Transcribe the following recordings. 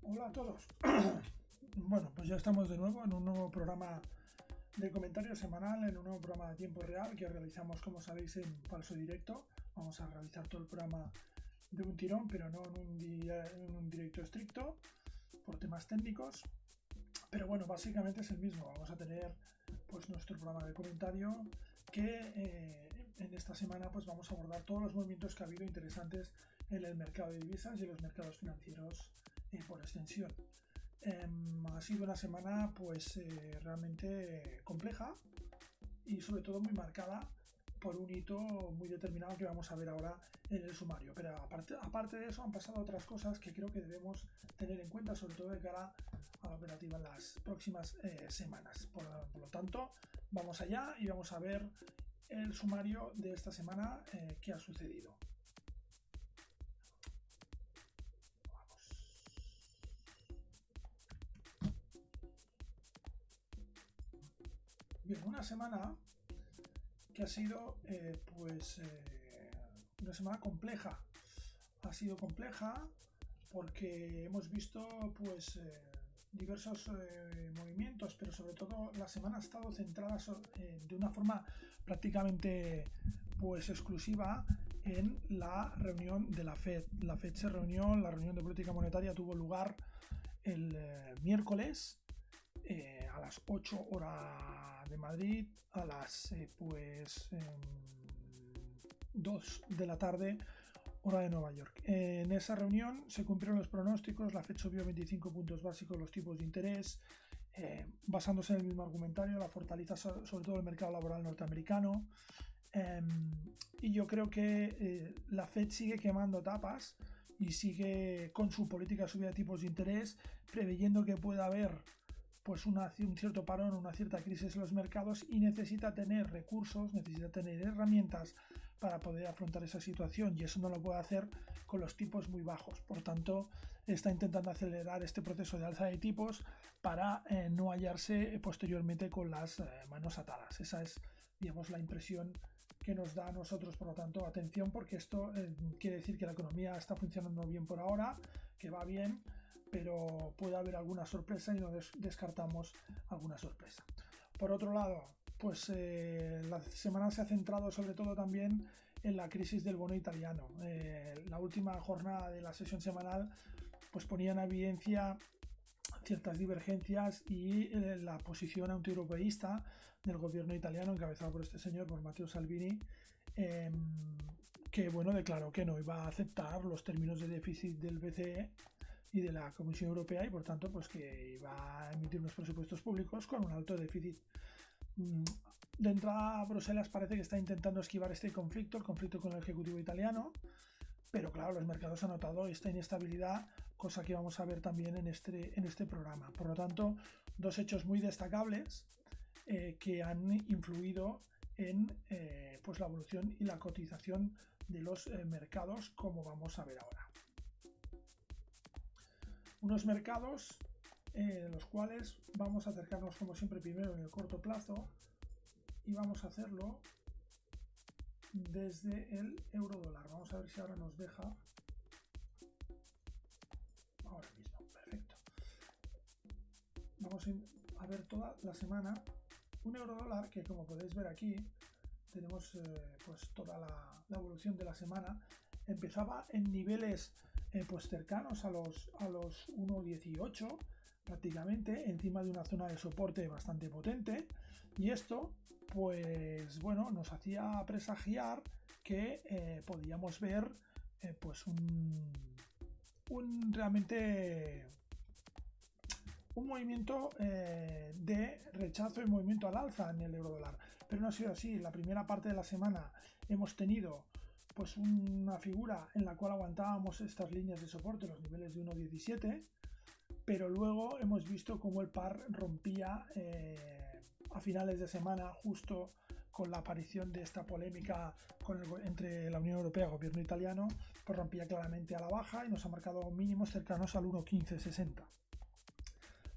Hola a todos. Bueno, pues ya estamos de nuevo en un nuevo programa de comentario semanal, en un nuevo programa de tiempo real que realizamos, como sabéis, en falso directo. Vamos a realizar todo el programa de un tirón, pero no en un directo estricto, por temas técnicos. Pero bueno, básicamente es el mismo. Vamos a tener pues nuestro programa de comentario que en esta semana pues vamos a abordar todos los movimientos que ha habido interesantes en el mercado de divisas y en los mercados financieros por extensión. Ha sido una semana pues realmente compleja y sobre todo muy marcada por un hito muy determinado que vamos a ver ahora en el sumario. Pero aparte de eso han pasado otras cosas que creo que debemos tener en cuenta, sobre todo de cara a la operativa en las próximas semanas. Por lo tanto, vamos allá y vamos a ver el sumario de esta semana que ha sucedido. Bien, una semana que ha sido una semana compleja. Ha sido compleja porque hemos visto diversos movimientos, pero sobre todo la semana ha estado centrada de una forma prácticamente exclusiva en la reunión de la Fed. La reunión de política monetaria tuvo lugar el miércoles a las 8 horas de Madrid, a las 2 de la tarde hora de Nueva York. En esa reunión se cumplieron los pronósticos, la Fed subió 25 puntos básicos los tipos de interés, basándose en el mismo argumentario, la fortaleza sobre todo el mercado laboral norteamericano, y yo creo que la Fed sigue quemando tapas y sigue con su política de subida de tipos de interés, preveyendo que pueda haber un cierto parón, una cierta crisis en los mercados y necesita tener recursos, necesita tener herramientas para poder afrontar esa situación, y eso no lo puede hacer con los tipos muy bajos. Por tanto, está intentando acelerar este proceso de alza de tipos para no hallarse posteriormente con las manos atadas. Esa es, digamos, la impresión que nos da a nosotros. Por lo tanto, atención, porque esto quiere decir que la economía está funcionando bien por ahora, que va bien, pero puede haber alguna sorpresa y no descartamos alguna sorpresa. Por otro lado, la semana se ha centrado sobre todo también en la crisis del bono italiano. La última jornada de la sesión semanal ponía en evidencia ciertas divergencias y la posición antieuropeísta del gobierno italiano encabezado por este señor, por Matteo Salvini, que declaró que no iba a aceptar los términos de déficit del BCE y de la Comisión Europea, y por tanto que iba a emitir unos presupuestos públicos con un alto déficit. De entrada, Bruselas parece que está intentando esquivar este conflicto, el conflicto con el Ejecutivo italiano, pero claro, los mercados han notado esta inestabilidad, cosa que vamos a ver también en este programa. Por lo tanto, dos hechos muy destacables que han influido en la evolución y la cotización de los mercados, como vamos a ver ahora. Unos mercados en los cuales vamos a acercarnos, como siempre, primero en el corto plazo, y vamos a hacerlo desde el euro dólar. Vamos a ver si ahora nos deja. Ahora mismo, perfecto. Vamos a ver toda la semana un euro dólar que, como podéis ver aquí, tenemos toda la evolución de la semana. Empezaba en niveles cercanos a los 1.18, prácticamente encima de una zona de soporte bastante potente, y esto nos hacía presagiar que podíamos ver realmente un movimiento de rechazo y movimiento al alza en el euro dólar, pero no ha sido así. La primera parte de la semana hemos tenido una figura en la cual aguantábamos estas líneas de soporte, los niveles de 1.17, pero luego hemos visto cómo el par rompía a finales de semana, justo con la aparición de esta polémica entre la Unión Europea y el gobierno italiano, rompía claramente a la baja y nos ha marcado mínimos cercanos al 1.1560.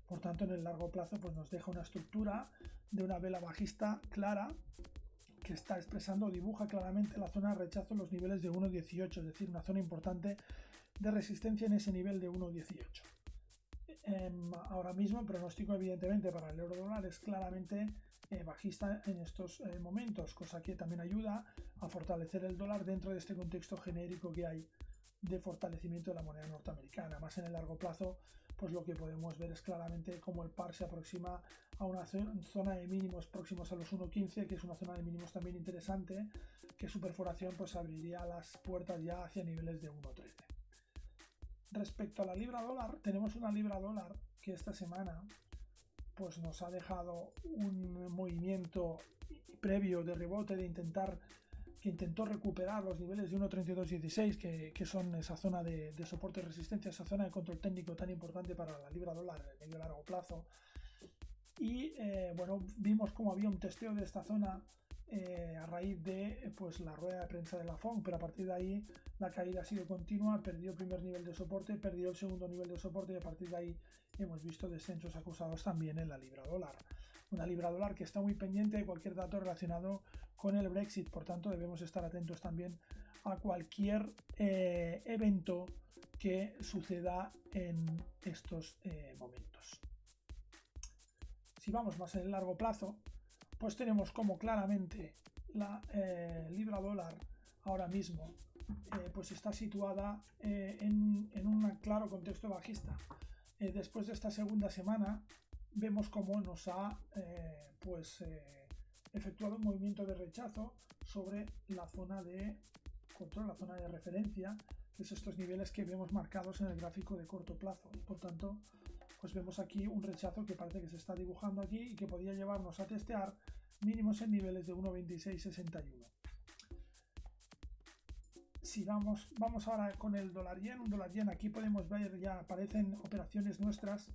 Por tanto, en el largo plazo nos deja una estructura de una vela bajista clara que está expresando, dibuja claramente la zona de rechazo en los niveles de 1.18, es decir, una zona importante de resistencia en ese nivel de 1.18. ahora mismo el pronóstico evidentemente para el euro dólar es claramente bajista en estos momentos, cosa que también ayuda a fortalecer el dólar dentro de este contexto genérico que hay de fortalecimiento de la moneda norteamericana. Más en el largo plazo, pues lo que podemos ver es claramente cómo el par se aproxima a una zona de mínimos próximos a los 1.15, que es una zona de mínimos también interesante, que su perforación pues abriría las puertas ya hacia niveles de 1.13. Respecto a la libra dólar, tenemos una libra dólar que esta semana pues nos ha dejado un movimiento previo de rebote que intentó recuperar los niveles de 1.3216, que son esa zona de soporte y resistencia, esa zona de control técnico tan importante para la libra dólar en medio y largo plazo. Y bueno, vimos cómo había un testeo de esta zona a raíz de pues la rueda de prensa de la FONC, pero a partir de ahí la caída ha sido continua, perdió el primer nivel de soporte, perdió el segundo nivel de soporte y a partir de ahí hemos visto descensos acusados también en la libra dólar. Una libra dólar que está muy pendiente de cualquier dato relacionado con el Brexit, por tanto debemos estar atentos también a cualquier evento que suceda en estos momentos. Si vamos más en el largo plazo, pues tenemos como claramente la libra dólar ahora mismo pues está situada en un claro contexto bajista. Después de esta segunda semana vemos cómo nos ha efectuado un movimiento de rechazo sobre la zona de control, la zona de referencia, que es estos niveles que vemos marcados en el gráfico de corto plazo. Y por tanto, pues vemos aquí un rechazo que parece que se está dibujando aquí y que podría llevarnos a testear mínimos en niveles de 1.2661. Si vamos ahora con el dólar yen, un dólar yen, aquí podemos ver, ya aparecen operaciones nuestras,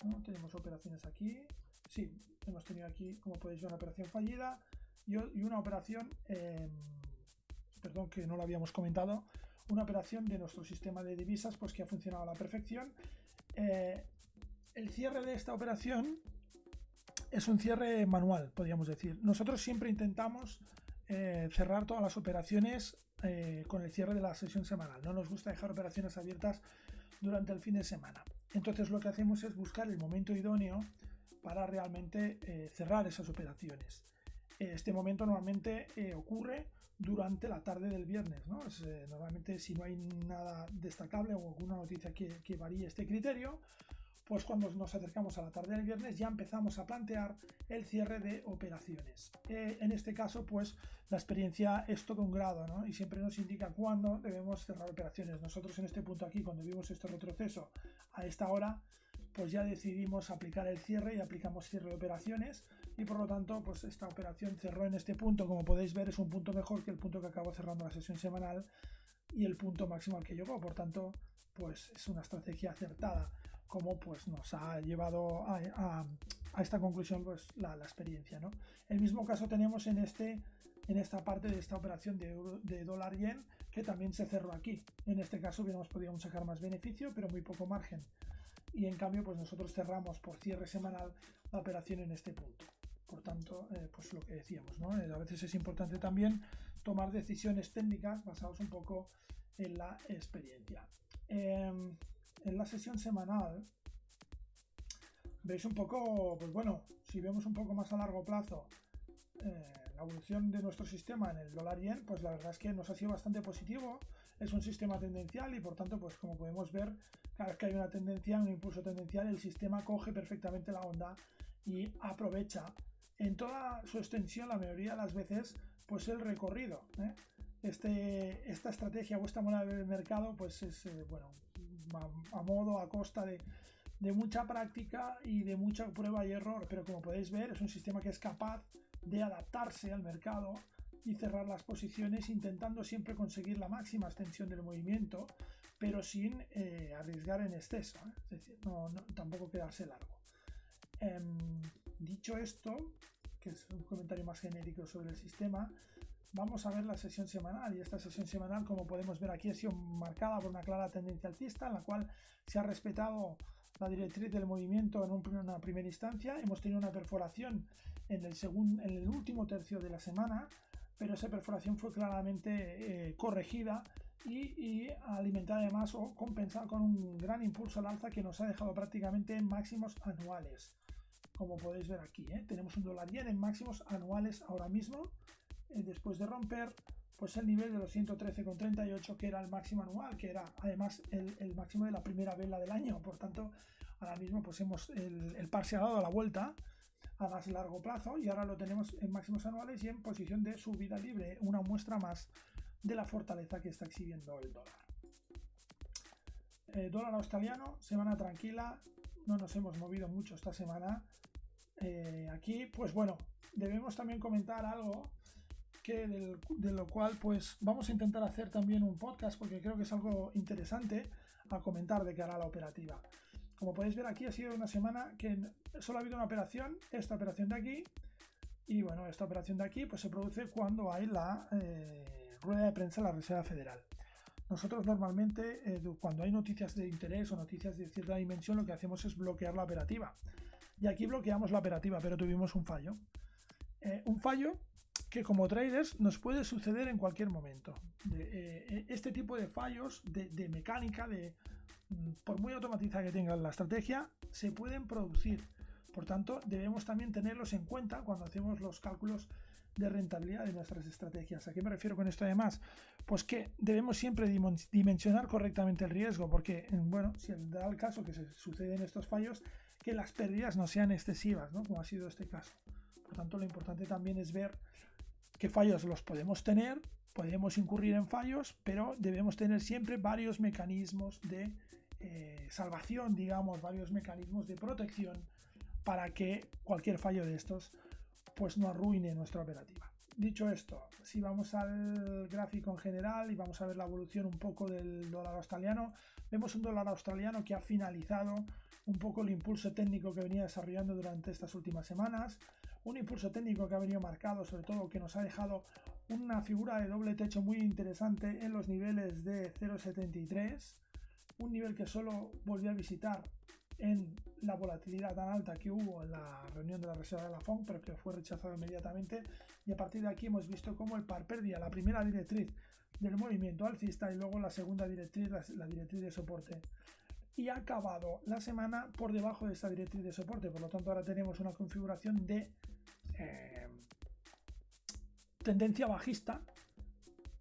¿no? Tenemos operaciones aquí, sí, hemos tenido aquí, como podéis ver, una operación fallida y una operación, perdón, que no lo habíamos comentado, una operación de nuestro sistema de divisas, pues que ha funcionado a la perfección. El cierre de esta operación es un cierre manual, podríamos decir. Nosotros siempre intentamos cerrar todas las operaciones con el cierre de la sesión semanal. No nos gusta dejar operaciones abiertas durante el fin de semana. Entonces lo que hacemos es buscar el momento idóneo para realmente cerrar esas operaciones. Este momento normalmente ocurre durante la tarde del viernes, ¿no? Normalmente, si no hay nada destacable o alguna noticia que varíe este criterio, pues cuando nos acercamos a la tarde del viernes ya empezamos a plantear el cierre de operaciones. En este caso, pues la experiencia es todo un grado, ¿no? Y siempre nos indica cuándo debemos cerrar operaciones. Nosotros en este punto aquí, cuando vimos este retroceso a esta hora, pues ya decidimos aplicar el cierre y aplicamos cierre de operaciones y por lo tanto pues esta operación cerró en este punto. Como podéis ver, es un punto mejor que el punto que acabó cerrando la sesión semanal y el punto máximo al que llegó. Por tanto, pues es una estrategia acertada, como pues nos ha llevado a esta conclusión pues la experiencia, ¿no? El mismo caso tenemos en esta parte de esta operación de dólar yen, que también se cerró aquí. En este caso podríamos sacar más beneficio, pero muy poco margen. Y en cambio, pues nosotros cerramos por cierre semanal la operación en este punto. Por tanto, pues lo que decíamos, ¿no? A veces es importante también tomar decisiones técnicas basadas un poco en la experiencia. En la sesión semanal veis un poco, pues bueno, si vemos un poco más a largo plazo la evolución de nuestro sistema en el dólar yen, pues la verdad es que nos ha sido bastante positivo. Es un sistema tendencial y por tanto, pues como podemos ver, cada vez que hay una tendencia, un impulso tendencial, el sistema coge perfectamente la onda y aprovecha en toda su extensión, la mayoría de las veces, pues el recorrido, ¿eh? Esta estrategia o esta moneda del mercado pues es bueno, a costa de mucha práctica y de mucha prueba y error, pero como podéis ver es un sistema que es capaz de adaptarse al mercado y cerrar las posiciones intentando siempre conseguir la máxima extensión del movimiento, pero sin arriesgar en exceso, ¿eh? Es decir, tampoco quedarse largo. Dicho esto, que es un comentario más genérico sobre el sistema, vamos a ver la sesión semanal. Y esta sesión semanal, como podemos ver aquí, ha sido marcada por una clara tendencia alcista en la cual se ha respetado la directriz del movimiento en una primera instancia. Hemos tenido una perforación en el último tercio de la semana, pero esa perforación fue claramente corregida y alimentar además o compensar con un gran impulso al alza que nos ha dejado prácticamente en máximos anuales. Como podéis ver aquí, tenemos un dólar yen en máximos anuales ahora mismo, después de romper pues el nivel de los 113,38, que era el máximo anual, que era además el máximo de la primera vela del año. Por tanto, ahora mismo pues el par se ha dado la vuelta a más largo plazo y ahora lo tenemos en máximos anuales y en posición de subida libre, una muestra más de la fortaleza que está exhibiendo el dólar. Dólar australiano, semana tranquila, no nos hemos movido mucho esta semana. Aquí pues bueno, debemos también comentar algo de lo cual pues vamos a intentar hacer también un podcast, porque creo que es algo interesante a comentar de cara a la operativa. Como podéis ver aquí, ha sido una semana que solo ha habido una operación, esta operación de aquí, y bueno, esta operación de aquí pues se produce cuando hay la rueda de prensa de la Reserva Federal. Nosotros normalmente cuando hay noticias de interés o noticias de cierta dimensión, lo que hacemos es bloquear la operativa, y aquí bloqueamos la operativa, pero tuvimos un fallo. Un fallo que como traders nos puede suceder en cualquier momento. Este tipo de fallos de mecánica, por muy automatizada que tenga la estrategia, se pueden producir. Por tanto, debemos también tenerlos en cuenta cuando hacemos los cálculos de rentabilidad de nuestras estrategias. ¿A qué me refiero con esto además? Pues que debemos siempre dimensionar correctamente el riesgo, porque, bueno, si da el caso que se suceden estos fallos, que las pérdidas no sean excesivas, ¿no? Como ha sido este caso. Por tanto, lo importante también es ver qué fallos los podemos tener, podemos incurrir en fallos, pero debemos tener siempre varios mecanismos de salvación, digamos, varios mecanismos de protección para que cualquier fallo de estos pues no arruine nuestra operativa. Dicho esto, si vamos al gráfico en general y vamos a ver la evolución un poco del dólar australiano, vemos un dólar australiano que ha finalizado un poco el impulso técnico que venía desarrollando durante estas últimas semanas, un impulso técnico que ha venido marcado, sobre todo que nos ha dejado una figura de doble techo muy interesante en los niveles de 0,73, un nivel que solo volvió a visitar en la volatilidad tan alta que hubo en la reunión de la Reserva de la FOMC, pero que fue rechazado inmediatamente, y a partir de aquí hemos visto cómo el par perdía la primera directriz del movimiento alcista y luego la segunda directriz, la directriz de soporte, y ha acabado la semana por debajo de esta directriz de soporte. Por lo tanto, ahora tenemos una configuración de tendencia bajista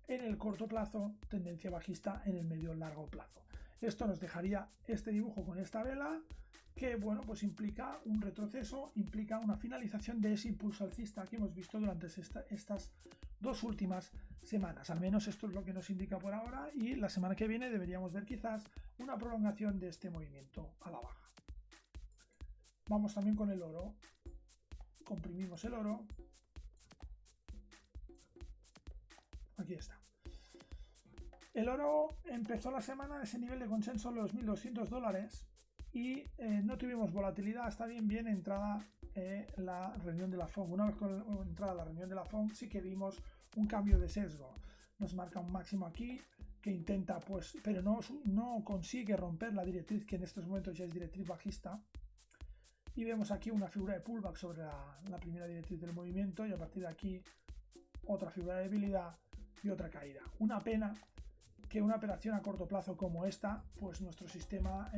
en el corto plazo, tendencia bajista en el medio largo plazo. Esto nos dejaría este dibujo con esta vela, que bueno, pues implica un retroceso, implica una finalización de ese impulso alcista que hemos visto durante estas dos últimas semanas. Al menos esto es lo que nos indica por ahora, y la semana que viene deberíamos ver quizás una prolongación de este movimiento a la baja. Vamos también con el oro. Comprimimos el oro. Aquí está. El oro empezó la semana en ese nivel de consenso en los $1.200 y no tuvimos volatilidad hasta bien entrada la reunión de la FOMC. Una vez con entrada la reunión de la FOMC sí que vimos un cambio de sesgo. Nos marca un máximo aquí que intenta, pues, pero no consigue romper la directriz, que en estos momentos ya es directriz bajista. Y vemos aquí una figura de pullback sobre la primera directriz del movimiento, y a partir de aquí otra figura de debilidad y otra caída. Una pena que una operación a corto plazo como esta, pues nuestro sistema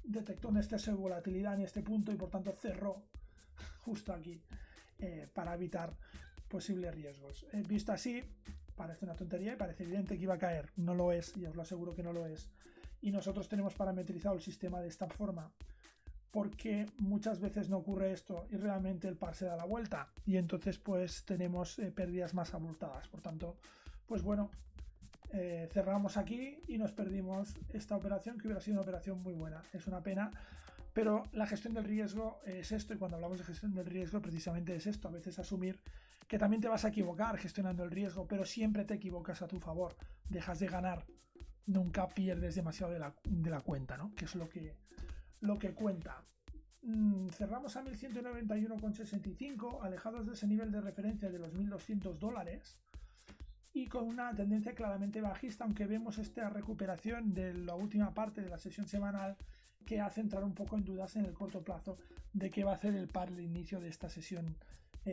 detectó un exceso de volatilidad en este punto y por tanto cerró justo aquí para evitar posibles riesgos. Visto así, parece una tontería y parece evidente que iba a caer. No lo es, y os lo aseguro que no lo es. Y nosotros tenemos parametrizado el sistema de esta forma porque muchas veces no ocurre esto y realmente el par se da la vuelta y entonces pues tenemos pérdidas más abultadas. Por tanto, pues bueno, cerramos aquí y nos perdimos esta operación, que hubiera sido una operación muy buena. Es una pena, pero la gestión del riesgo es esto, y cuando hablamos de gestión del riesgo precisamente es esto: a veces asumir que también te vas a equivocar gestionando el riesgo, pero siempre te equivocas a tu favor, dejas de ganar, nunca pierdes demasiado de la cuenta, ¿no? Que es lo que cuenta. Cerramos a 1191,65, alejados de ese nivel de referencia de los $1.200 y con una tendencia claramente bajista, aunque vemos esta recuperación de la última parte de la sesión semanal que hace entrar un poco en dudas en el corto plazo de qué va a hacer el par al inicio de esta sesión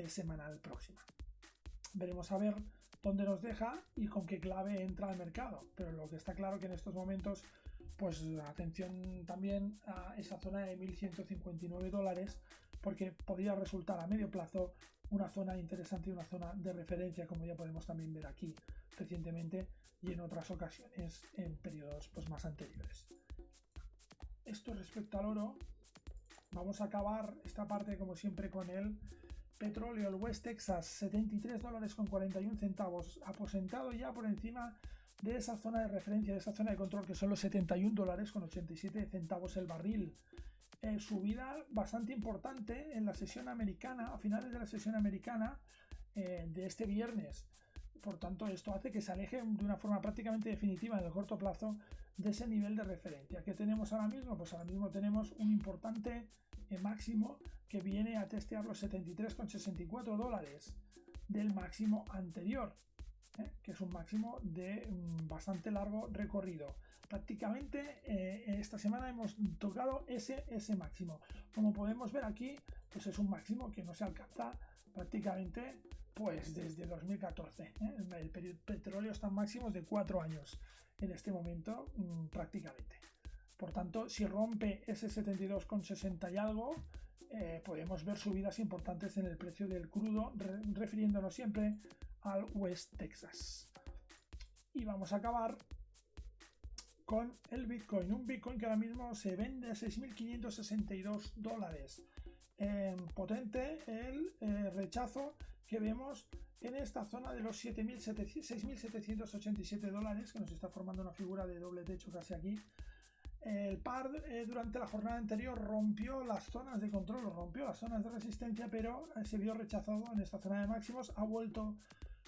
semanal próxima. Veremos a ver dónde nos deja y con qué clave entra al mercado. Pero lo que está claro que en estos momentos, pues atención también a esa zona de $1.159, porque podría resultar a medio plazo una zona interesante y una zona de referencia, como ya podemos también ver aquí recientemente y en otras ocasiones en periodos pues más anteriores. Esto respecto al oro. Vamos a acabar esta parte como siempre con el petróleo, el West Texas, $73.41, aposentado ya por encima de esa zona de referencia, de esa zona de control, que son los $71.87 el barril. Subida bastante importante en la sesión americana, a finales de la sesión americana de este viernes. Por tanto, esto hace que se aleje de una forma prácticamente definitiva en el corto plazo de ese nivel de referencia. ¿Qué tenemos ahora mismo? Pues ahora mismo tenemos un importante máximo que viene a testear los $73.64 del máximo anterior, que es un máximo de bastante largo recorrido. Prácticamente esta semana hemos tocado ese máximo. Como podemos ver aquí, pues es un máximo que no se alcanza prácticamente pues desde 2014. El petróleo está en máximos de 4 años en este momento prácticamente. Por tanto, si rompe ese 72,60 y algo, podemos ver subidas importantes en el precio del crudo, refiriéndonos siempre al West Texas. Y vamos a acabar con el Bitcoin. Un Bitcoin que ahora mismo se vende a $6.562. Potente el rechazo que vemos en esta zona de los $6.787, que nos está formando una figura de doble techo casi aquí. El par durante la jornada anterior rompió las zonas de control, rompió las zonas de resistencia, pero se vio rechazado en esta zona de máximos, ha vuelto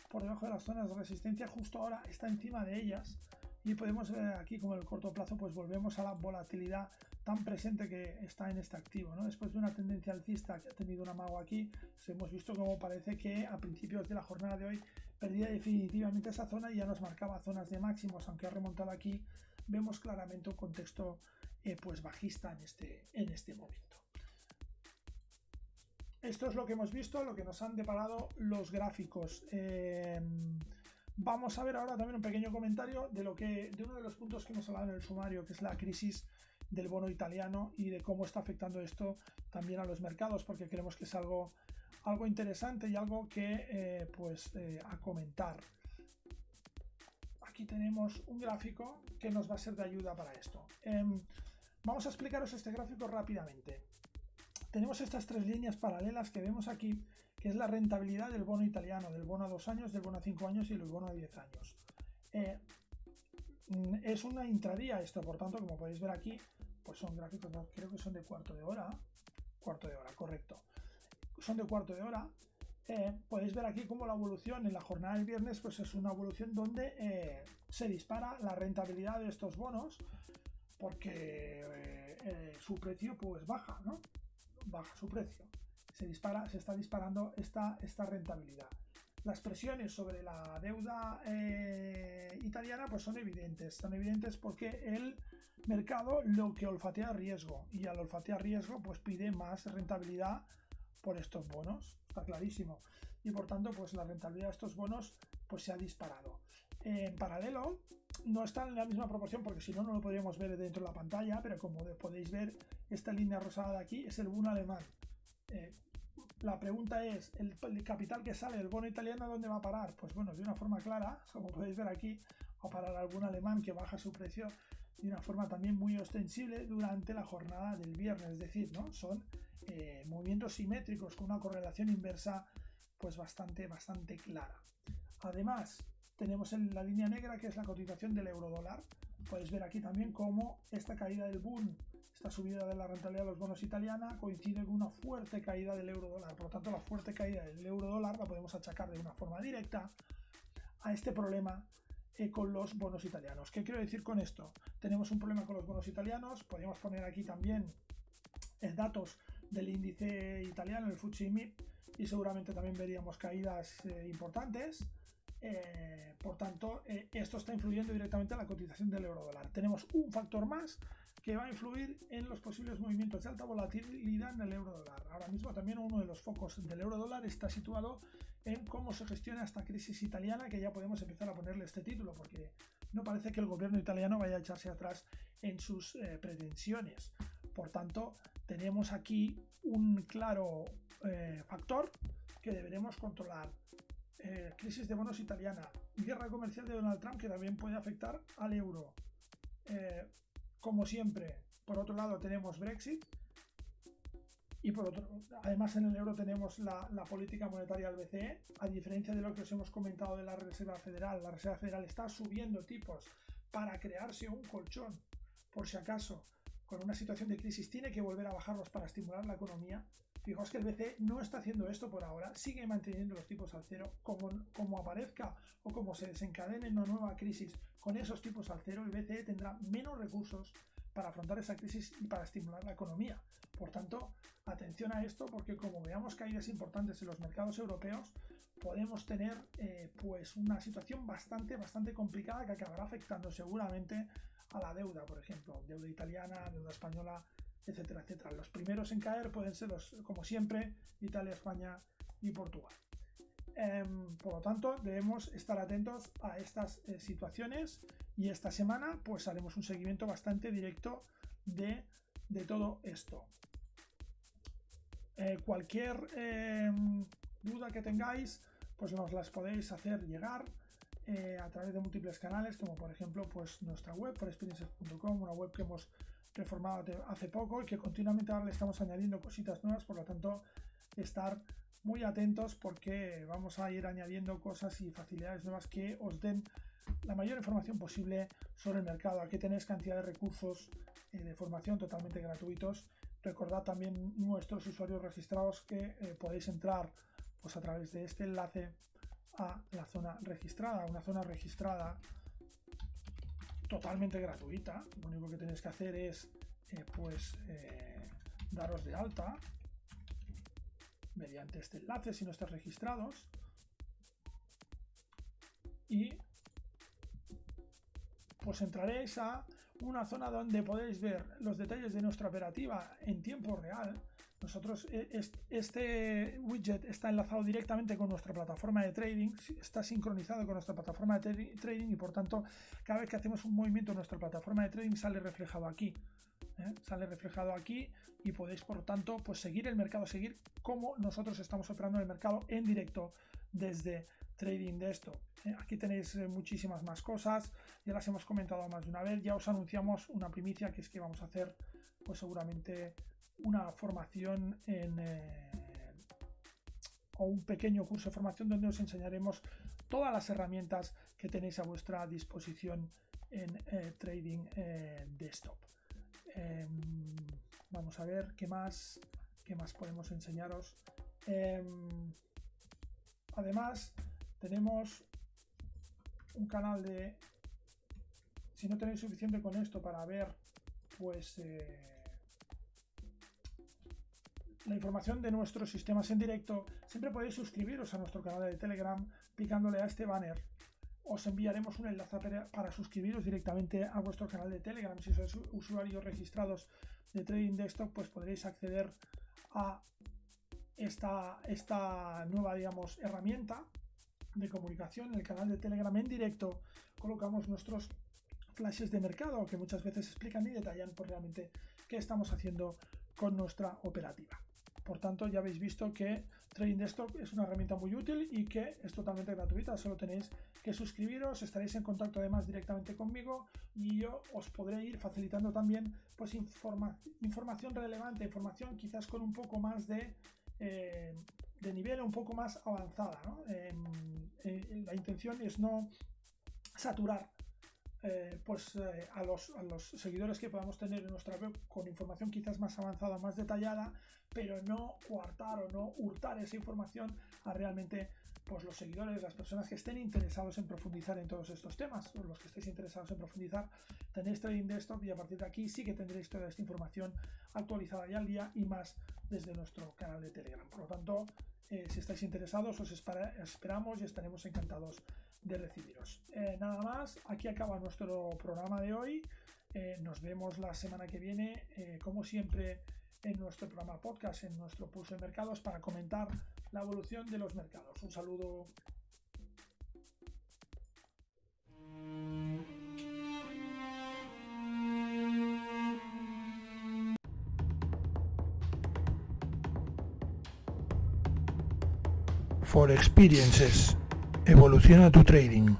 por debajo de las zonas de resistencia, justo ahora está encima de ellas y podemos ver aquí como en el corto plazo pues volvemos a la volatilidad tan presente que está en este activo, ¿no? Después de una tendencia alcista que ha tenido un amago aquí, hemos visto como parece que a principios de la jornada de hoy perdía definitivamente esa zona y ya nos marcaba zonas de máximos, aunque ha remontado aquí. Vemos claramente un contexto pues bajista en este momento. Esto es lo que hemos visto, lo que nos han deparado los gráficos. Vamos a ver ahora también un pequeño comentario de uno de los puntos que hemos hablado en el sumario, que es la crisis del bono italiano y de cómo está afectando esto también a los mercados, porque creemos que es algo interesante y algo que a comentar. Aquí tenemos un gráfico que nos va a ser de ayuda para esto. Vamos a explicaros este gráfico rápidamente. Tenemos estas tres líneas paralelas que vemos aquí, que es la rentabilidad del bono italiano, del bono a 2 años, del bono a 5 años y del bono a 10 años. Es una intradía esto, por tanto, como podéis ver aquí, pues son gráficos, creo que son de cuarto de hora, correcto. Son de cuarto de hora. Podéis ver aquí cómo la evolución en la jornada del viernes pues es una evolución donde se dispara la rentabilidad de estos bonos porque su precio pues baja, ¿no? Baja su precio, se está disparando esta rentabilidad. Las presiones sobre la deuda italiana pues son evidentes porque el mercado lo que olfatea riesgo y al olfatear riesgo pues pide más rentabilidad por estos bonos, está clarísimo, y por tanto pues la rentabilidad de estos bonos pues se ha disparado. En paralelo no está en la misma proporción porque si no lo podríamos ver dentro de la pantalla, pero como podéis ver esta línea rosada de aquí es el bono alemán. La pregunta es, ¿el capital que sale del bono italiano dónde va a parar? Pues bueno, de una forma clara, como podéis ver aquí, va a parar al bono alemán que baja su precio de una forma también muy ostensible durante la jornada del viernes, es decir, ¿no? Son movimientos simétricos con una correlación inversa pues bastante clara. Además, tenemos en la línea negra que es la cotización del euro dólar. Podéis ver aquí también cómo esta caída del boom, esta subida de la rentabilidad de los bonos italiana coincide con una fuerte caída del euro dólar. Por lo tanto, la fuerte caída del euro dólar la podemos achacar de una forma directa a este problema con los bonos italianos. ¿Qué quiero decir con esto? Tenemos un problema con los bonos italianos. Podríamos poner aquí también datos del índice italiano, el FTSE MIB, y seguramente también veríamos caídas importantes. Por tanto, esto está influyendo directamente en la cotización del euro dólar. Tenemos un factor más que va a influir en los posibles movimientos de alta volatilidad en el euro dólar. Ahora mismo también uno de los focos del euro dólar está situado en cómo se gestiona esta crisis italiana, que ya podemos empezar a ponerle este título, porque no parece que el gobierno italiano vaya a echarse atrás en sus pretensiones. Por tanto, tenemos aquí un claro factor que deberemos controlar. Crisis de bonos italiana, guerra comercial de Donald Trump, que también puede afectar al euro. Como siempre, por otro lado tenemos Brexit, y además en el euro tenemos la política monetaria del BCE. A diferencia de lo que os hemos comentado de la Reserva Federal está subiendo tipos para crearse un colchón, por si acaso con una situación de crisis tiene que volver a bajarlos para estimular la economía. Fijaos que el BCE no está haciendo esto por ahora, sigue manteniendo los tipos al cero. Como aparezca o como se desencadene una nueva crisis con esos tipos al cero, el BCE tendrá menos recursos para afrontar esa crisis y para estimular la economía. Por tanto, atención a esto, porque como veamos caídas importantes en los mercados europeos, podemos tener pues una situación bastante complicada que acabará afectando seguramente a la deuda, por ejemplo, deuda italiana, deuda española, etcétera, etcétera. Los primeros en caer pueden ser como siempre, Italia, España y Portugal. Por lo tanto, debemos estar atentos a estas situaciones, y esta semana pues haremos un seguimiento bastante directo de todo esto. Cualquier duda que tengáis, pues nos las podéis hacer llegar a través de múltiples canales, como por ejemplo pues nuestra web, forexperiences.com, una web que hemos reformado hace poco y que continuamente ahora le estamos añadiendo cositas nuevas. Por lo tanto, estar muy atentos, porque vamos a ir añadiendo cosas y facilidades nuevas que os den la mayor información posible sobre el mercado. Aquí tenéis cantidad de recursos de formación totalmente gratuitos. Recordad también nuestros usuarios registrados, que podéis entrar pues a través de este enlace a la zona registrada, una zona registrada totalmente gratuita. Lo único que tenéis que hacer es daros de alta mediante este enlace si no estáis registrados, y pues entraréis a una zona donde podéis ver los detalles de nuestra operativa en tiempo real. Nosotros, este widget está enlazado directamente con nuestra plataforma de trading, está sincronizado con nuestra plataforma de trading, y por tanto cada vez que hacemos un movimiento en nuestra plataforma de trading sale reflejado aquí. Sale reflejado aquí, y podéis por tanto pues seguir el mercado, seguir cómo nosotros estamos operando en el mercado en directo desde Trading Desktop. Aquí tenéis muchísimas más cosas, ya las hemos comentado más de una vez. Ya os anunciamos una primicia, que es que vamos a hacer pues seguramente una formación o un pequeño curso de formación donde os enseñaremos todas las herramientas que tenéis a vuestra disposición en Trading Desktop. Vamos a ver qué más podemos enseñaros. Además, tenemos un canal de, si no tenéis suficiente con esto para ver pues la información de nuestros sistemas en directo, siempre podéis suscribiros a nuestro canal de Telegram picándole a este banner. Os enviaremos un enlace para suscribiros directamente a vuestro canal de Telegram. Si sois usuarios registrados de Trading Desktop, pues podréis acceder a esta nueva, digamos, herramienta de comunicación. En el canal de Telegram en directo colocamos nuestros flashes de mercado, que muchas veces explican y detallan pues realmente qué estamos haciendo con nuestra operativa. Por tanto, ya habéis visto que Trading Desktop es una herramienta muy útil y que es totalmente gratuita. Solo tenéis que suscribiros, estaréis en contacto además directamente conmigo, y yo os podré ir facilitando también pues información relevante, información quizás con un poco más de nivel, un poco más avanzada, ¿no? La intención es no saturar a los seguidores que podamos tener en nuestra web con información quizás más avanzada, más detallada, pero no coartar o no hurtar esa información a realmente pues los seguidores, las personas que estén interesados en profundizar en todos estos temas. O los que estéis interesados en profundizar, tenéis Trading Desktop, y a partir de aquí sí que tendréis toda esta información actualizada y al día, y más desde nuestro canal de Telegram. Por lo tanto, si estáis interesados, os esperamos y estaremos encantados de recibiros. Nada más, aquí acaba nuestro programa de hoy. Nos vemos la semana que viene, como siempre, en nuestro programa podcast, en nuestro pulso de mercados, para comentar la evolución de los mercados. Un saludo. For Experiences. Evoluciona tu trading.